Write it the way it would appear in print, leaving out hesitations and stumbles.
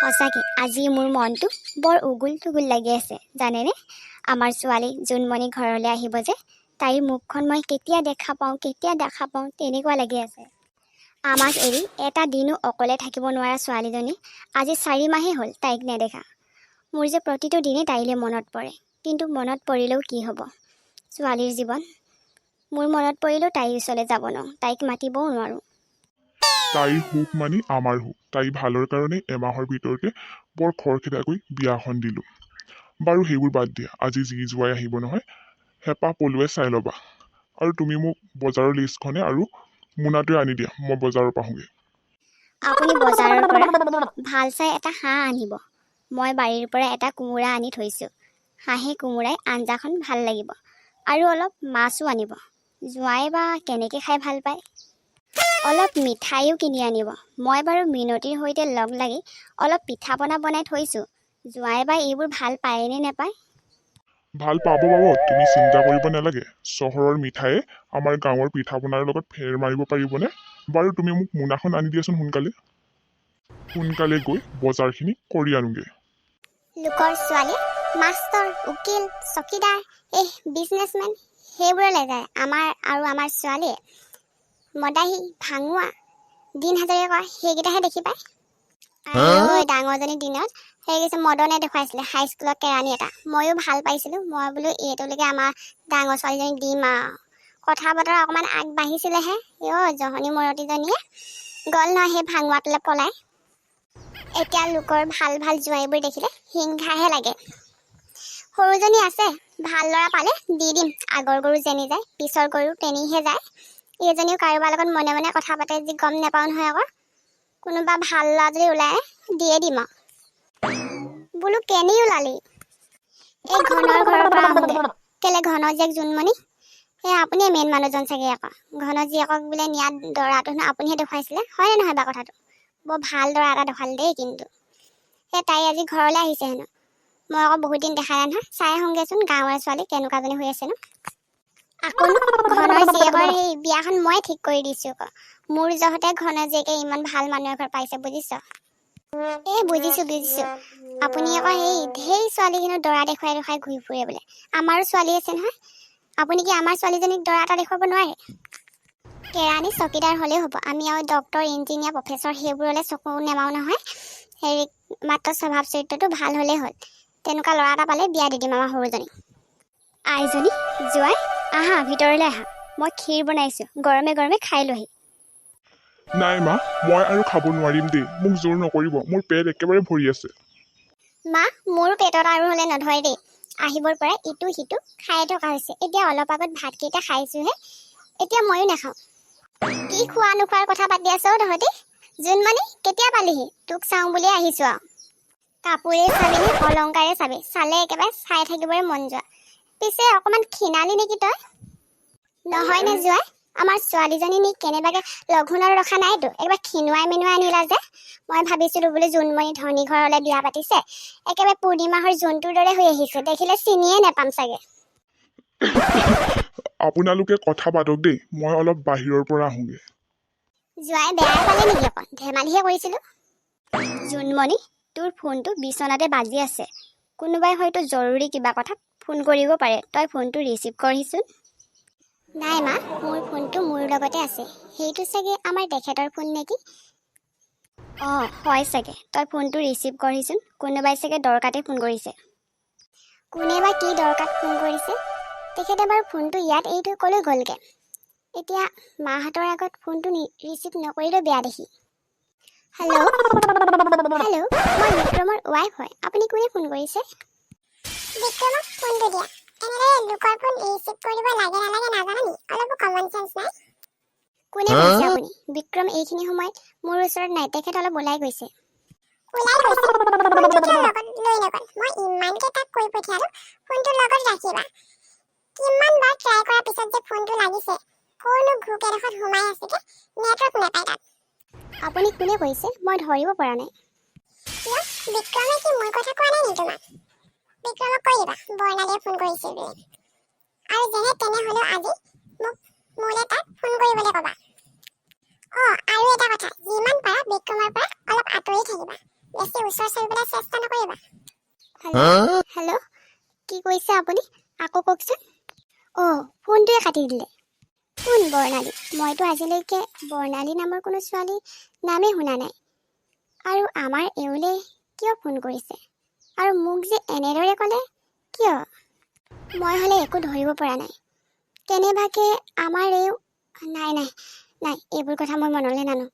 সঁচাকে আজি মোৰ মনটো বৰ উগুল থুগুল লাগি আছে জানেনে। আমাৰ ছোৱালী জোনমণি ঘৰলৈ আহিব যে, তাইৰ মুখখন মই কেতিয়া দেখা পাওঁ তেনেকুৱা লাগি আছে। আমাক এৰি এটা দিনো অকলে থাকিব নোৱাৰা ছোৱালীজনী আজি 4 মাহেই হ'ল তাইক নেদেখা। মোৰ যে প্ৰতিটো দিনেই তাইলৈ মনত পৰে, কিন্তু মনত পৰিলেও কি হ'ব, ছোৱালীৰ জীৱন। মোৰ মনত পৰিলেও তাইৰ ওচৰলৈ যাব নোৱাৰোঁ, তাইক মাতিবও নোৱাৰোঁ। তাইৰ সুখ মানি আমাৰ সুখ। তাই ভালৰ কাৰণে এমাহৰ ভিতৰতে বৰ খৰখেদাকৈ বিয়াখন দিলোঁ। বাৰু সেইবোৰ বাদ দিয়া, আজি যি জোঁৱাই আহিব নহয়, হেঁপাহ পলুৱাই চাই ল'বা। আৰু তুমি মোক বজাৰৰ লিষ্টখনে আৰু মোনাটোৱে আনি দিয়া, মই বজাৰৰ পাহোঁগৈ। আপুনি বজাৰৰ পৰা ভাল চাই এটা হাঁহ আনিব। মই বাৰীৰ পৰা এটা কোমোৰা আনি থৈছোঁ। হাঁহে কোমোৰাই আঞ্জাখন ভাল লাগিব। আৰু অলপ মাছো আনিব। জোঁৱাই বা কেনেকৈ খাই ভাল পায়। অলপ মিঠাইও কিনি আনিব। মই বাৰু মিনতিৰ সৈতে লগ লাগি অলপ পিঠা পনা বনাই থৈছোঁ। জোঁৱাই বা এইবোৰ ভাল পায়নে নেপায়। ভাল পাব, তুমি চিন্তা কৰিব নালাগে। চহৰৰ মিঠায়ে আমাৰ গাঁৱৰ পিঠা পনাৰ লগত ফেৰ মাৰিব পাৰিবনে? বাৰু তুমি মোক মোনাখন আনি দিয়াচোন সোনকালে গৈ বজাৰখিনি কৰি আনোগৈ। লোকৰ ছোৱালী মাষ্টৰ, উকিল, চকীদাৰ, বিজনেছমেন সেইবোৰলৈ যায়। আমাৰ ছোৱালীয়ে মদাহী, ভাঙোৱা, দিন হাজিৰা কৰা সেইকেইটাহে দেখি পায়। আৰু ডাঙৰজনীৰ দিনত গৈছে মদনে দেখুৱাইছিলে হাইস্কুলত কেৰাণী এটা। ময়ো ভাল পাইছিলোঁ। মই বোলো এইটোলৈকে আমাৰ ডাঙৰ ছোৱালীজনীক দিম আৰু। কথা বতৰা অকণমান আগবাঢ়িছিলেহে জহনী মৰতিজনীয়ে গ'ল নহয় সেই ভাঙোৱাটোলৈ পলাই। এতিয়া লোকৰ ভাল ভাল জোঁৱাইবোৰ দেখিলে হিংসাহে লাগে। সৰুজনী আছে, ভাল ল'ৰা পালে দি দিম। আগৰ গৰু যেনি যায় পিছৰ গৰু তেনিহে যায়। এইজনীও কাৰোবাৰ লগত মনে মনে কথা পাতে যি গম নাপাওঁ নহয়। আকৌ কোনোবা ভাল ল'ৰা যদি ওলাই দিয়ে দিম আৰু। বোলো কেনি ওলালি? এই ঘনৰ ঘৰৰ পৰা আহোঁগৈ। কেলে ঘনৰ জীয়েক জোনমণি, আপুনিয়ে মেইন মানুহজন চাগে। আকৌ ঘনৰ জীয়েকক বোলে নিয়াত দৰাটো আপুনিহে দেখুৱাইছিলে, হয়নে নহয় বাৰু কথাটো? বৰ ভাল দৰা এটা দেখুৱালে দেই। কিন্তু তাই আজি ঘৰলৈ আহিছে হেনো। মই আকৌ বহুত দিন দেখা নাই নহয়। চাই আহোঁগৈচোন গাঁৱৰে ছোৱালী কেনেকুৱাজনী হৈ আছেনো। আকৌ ঘনৰ জীয়েকৰ সেই বিয়াখন মই ঠিক কৰি দিছোঁ। আকৌ মোৰ জহতে ঘনৰ জীয়েকে ইমান ভাল মানুহ এঘৰ পাইছে, বুজিছ? বুজিছোঁ। আপুনি আকৌ ঢেৰ ছোৱালী কিন্তু দৰা দেখুৱাই ঘূৰি ফুৰে বোলে। আমাৰো ছোৱালী আছে নহয়। আপুনি কি আমাৰ ছোৱালীজনীক দৰা এটা দেখুৱাব নোৱাৰে? কেৰাণী চকীদাৰ হ'লেও হ'ব। আমি আৰু ডক্তৰ, ইঞ্জিনিয়াৰ, প্ৰফেচৰ সেইবোৰলৈ চকু নেমাৰো নহয়। মাত্ৰ স্বভাৱ চৰিত্ৰটো ভাল হ'লেই হ'ল। তেনেকুৱা ল'ৰা এটা পালে বিয়া দি দিম আমাৰ সৰুজনী। আইজনী, জোঁৱাই আহা, ভিতৰলৈ আহা। মই ক্ষীৰ বনাইছোঁ, গৰমে গৰমে খাই লহি। নাই মা, মই আৰু খাব নোৱাৰিম দেই। মোক জোৰ নকৰিব, মোৰ পেট একেবাৰে ভৰি আছে। মা, মোৰো পেটত আৰু হ'লে নধৰে দেই। আহিবৰ পৰা ইটো সিটো খাই থকা হৈছে। এতিয়া অলপ আগত ভাতকেইটা খাইছোঁহে। এতিয়া ময়ো নাখাওঁ। কি খোৱা নোখোৱাৰ কথা পাতি আছ তহঁতি? জোনমণি কেতিয়া পালিহি? তোক চাওঁ বুলিয়ে আহিছোঁ আৰু। কাপোৰে চাবিনে অলংকাৰে চাবি, চালে একেবাৰে চাই থাকিবৰে মন যোৱা। পিছে অকণমান ক্ষীণালি নেকি তই? নহয় নে জোঁৱাই, আমাৰ ছোৱালীজনী নি কেনেবাকৈ লঘোণত ৰখা নাইতো। একেবাৰে ক্ষীণুৱাই মিনুৱাই আনিলা যে। মই ভাবিছিলোঁ বোলো জোনমণি ধনী ঘৰলৈ বিয়া পাতিছে, একেবাৰে পূৰ্ণিমাহৰ জোনটোৰ দৰে হৈ আহিছে। দেখিলে চিনিয়ে নেপাম চাগে। আপোনালোকে কথা পাতক দেই, মই অলপ বাহিৰৰ পৰা আহোঁগৈ। জোঁৱাই বেয়াই পালে নেকি? অকণ ধেমালিহে কৰিছিলোঁ। জোনমণি, তোৰ ফোনটো বিচনাতে বাজি আছে। কোনোবাই হয়তো জৰুৰী কিবা কথাত ফোন কৰিব পাৰে। তই ফোনটো ৰিচিভ কৰিছোন। নাই মা, মোৰ ফোনটো মোৰ লগতে আছে। সেইটো চাগে আমাৰ তেখেতৰ ফোন নেকি? হয় চাগে। তই ফোনটো ৰিচিভ কৰিছোন। কোনোবাই চাগে দৰকাৰতে ফোন কৰিছে। কোনে বা কি দৰকাৰত ফোন কৰিছে? তেখেতে বাৰু ফোনটো ইয়াত এৰি থৈ ক'লৈ গ'লগৈ? এতিয়া মাহঁতৰ আগত ফোনটো ৰিচিভ নকৰিলেও বেয়া দেখি। হেল্ল', মই বিক্ৰমৰ ৱাইফ হয়। আপুনি কোনে ফোন কৰিছে? বিক্ৰমক ফোনটো দিয়া। এনেদৰে লোকৰ ফোন ৰিচিভ কৰিব লাগে নালাগে নাজানা নি? অলপো কমন চেন্স নাই। কোনে কৈছে আপুনি? বিক্ৰম এইখিনি সময়ত মোৰ ওচৰত নাই। তেখেত অলপ ওলাই গৈছে। ফোনটো কিয় লগত লৈ নগ'ল? মই ইমানকৈ তাক কৈ পঠিয়ালোঁ ফোনটো লগত ৰাখিবা। কিমানবাৰ ট্ৰাই কৰাৰ পিছত যে ফোনটো লাগিছে। কোনো ঘোক এডোখৰত সোমাই আছেগে, নেটৱৰ্ক নাপায় তাত। আপুনি কোনে কৈছে? মই ধৰিব পৰা নাই। কিয়? বিক্ৰমে কি মোৰ কথা কোৱা নাই নি তোমাক? বিক্ৰমক কৈ দিবা বৰ্ণালীয়ে ফোন কৰিছিল বুলি। আৰু যেনে তেনে হ'লেও আজি মোলৈ তাত ফোন কৰিবলৈ ক'বা। আৰু এটা কথা, যিমান পাৰা বিক্ৰমৰ পৰা অলপ আঁতৰি থাকিবা। বেছি ওচৰ চাপিবলৈ চেষ্টা নকৰিবা। হেল্ল' হেল্ল' কি কৈছে আপুনি? আকৌ কওকচোন। অ' ফোনটোৱে কাটি দিলে। কোন বৰ্ণালী? মইতো আজিলৈকে বৰ্ণালী নামৰ কোনো ছোৱালী নামেই শুনা নাই। আৰু আমাৰ এওঁলে কিয় ফোন কৰিছে? আৰু মোক যে এনেদৰে ক'লে কিয়? মই হ'লে একো ধৰিব পৰা নাই। কেনেবাকে আমাৰ নাই এইবোৰ কথা মই মনলৈ নানো।